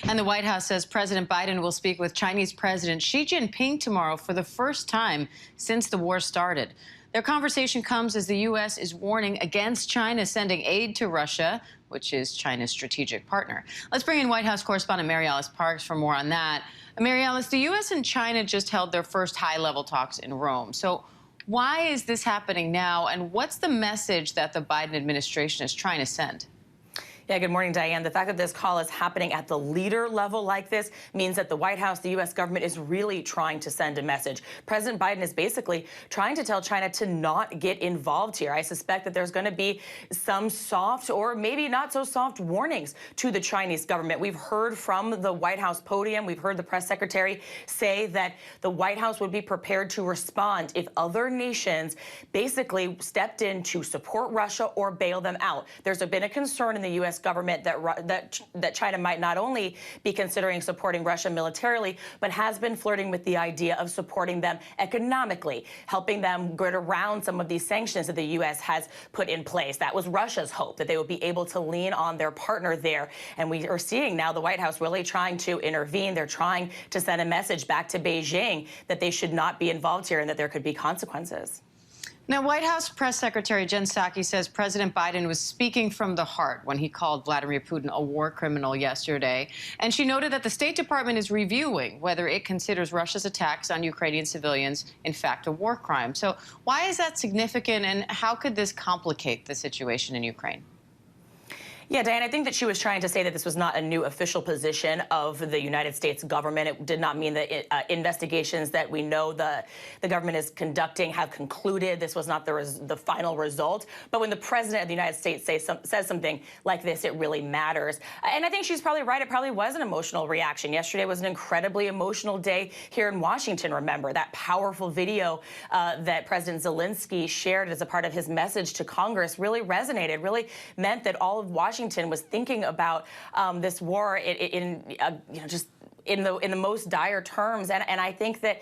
And the White House says President Biden will speak with Chinese President Xi Jinping tomorrow for the first time since the war started. Their conversation comes as the U.S. is warning against China sending aid to Russia, which is China's strategic partner. Let's bring in White House correspondent Mary Alice Parks for more on that. Mary Alice, the U.S. and China just held their first high-level talks in Rome. So why is this happening now, and what's the message that the Biden administration is trying to send? Yeah, good morning, Diane. The fact that this call is happening at the leader level like this means that the White House, the U.S. government, is really trying to send a message. President Biden is basically trying to tell China to not get involved here. I suspect that there's going to be some soft or maybe not so soft warnings to the Chinese government. We've heard from the White House podium, we've heard the press secretary say that the White House would be prepared to respond if other nations basically stepped in to support Russia or bail them out. There's been a concern in the U.S. government that China might not only be considering supporting Russia militarily, but has been flirting with the idea of supporting them economically, helping them get around some of these sanctions that the U.S. has put in place. That was Russia's hope, that they would be able to lean on their partner there. And we are seeing now the White House really trying to intervene. They're trying to send a message back to Beijing that they should not be involved here and that there could be consequences. Now, White House Press Secretary Jen Psaki says President Biden was speaking from the heart when he called Vladimir Putin a war criminal yesterday. And she noted that the State Department is reviewing whether it considers Russia's attacks on Ukrainian civilians, in fact, a war crime. So why is that significant, and how could this complicate the situation in Ukraine? Yeah, Diane, I think that she was trying to say that this was not a new official position of the United States government. It did not mean that investigations that we know the government is conducting have concluded. This was not the final result. But when the president of the United States says something like this, it really matters. And I think she's probably right. It probably was an emotional reaction. Yesterday was an incredibly emotional day here in Washington, remember. That powerful video that President Zelensky shared as a part of his message to Congress really resonated, really meant that all of Washington was thinking about this war just in the most dire terms, and I think that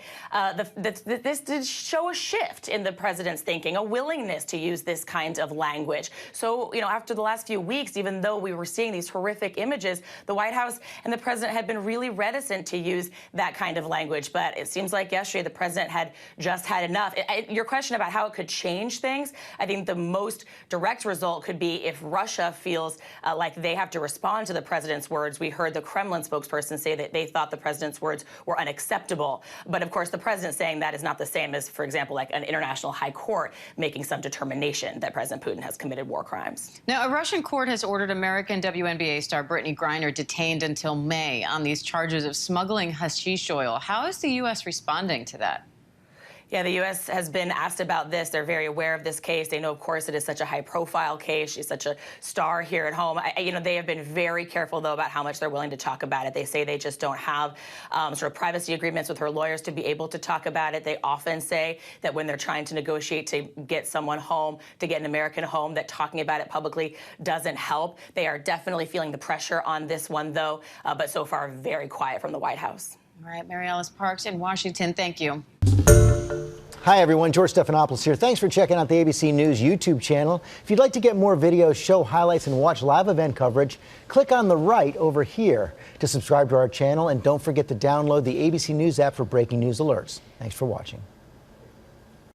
this did show a shift in the president's thinking, a willingness to use this kind of language. So, after the last few weeks, even though we were seeing these horrific images, the White House and the president had been really reticent to use that kind of language. But it seems like yesterday the president had just had enough. Your question about how it could change things, I think the most direct result could be if Russia feels like they have to respond to the president's words. We heard the Kremlin spokesperson say that they thought the president's words were unacceptable. But of course, the president saying that is not the same as, for example, like an international high court making some determination that President Putin has committed war crimes. Now, a Russian court has ordered American WNBA star Brittany Griner detained until May on these charges of smuggling hashish oil. How is the U.S. responding to that? Yeah, the U.S. has been asked about this. They're very aware of this case. They know, of course, it is such a high-profile case. She's such a star here at home. They have been very careful, though, about how much they're willing to talk about it. They say they just don't have sort of privacy agreements with her lawyers to be able to talk about it. They often say that when they're trying to negotiate to get someone home, to get an American home, that talking about it publicly doesn't help. They are definitely feeling the pressure on this one, though, but so far very quiet from the White House. All right, Mary Alice Parks in Washington, thank you. Hi, everyone. George Stephanopoulos here. Thanks for checking out the ABC News YouTube channel. If you'd like to get more videos, show highlights, and watch live event coverage, click on the right over here to subscribe to our channel. And don't forget to download the ABC News app for breaking news alerts. Thanks for watching.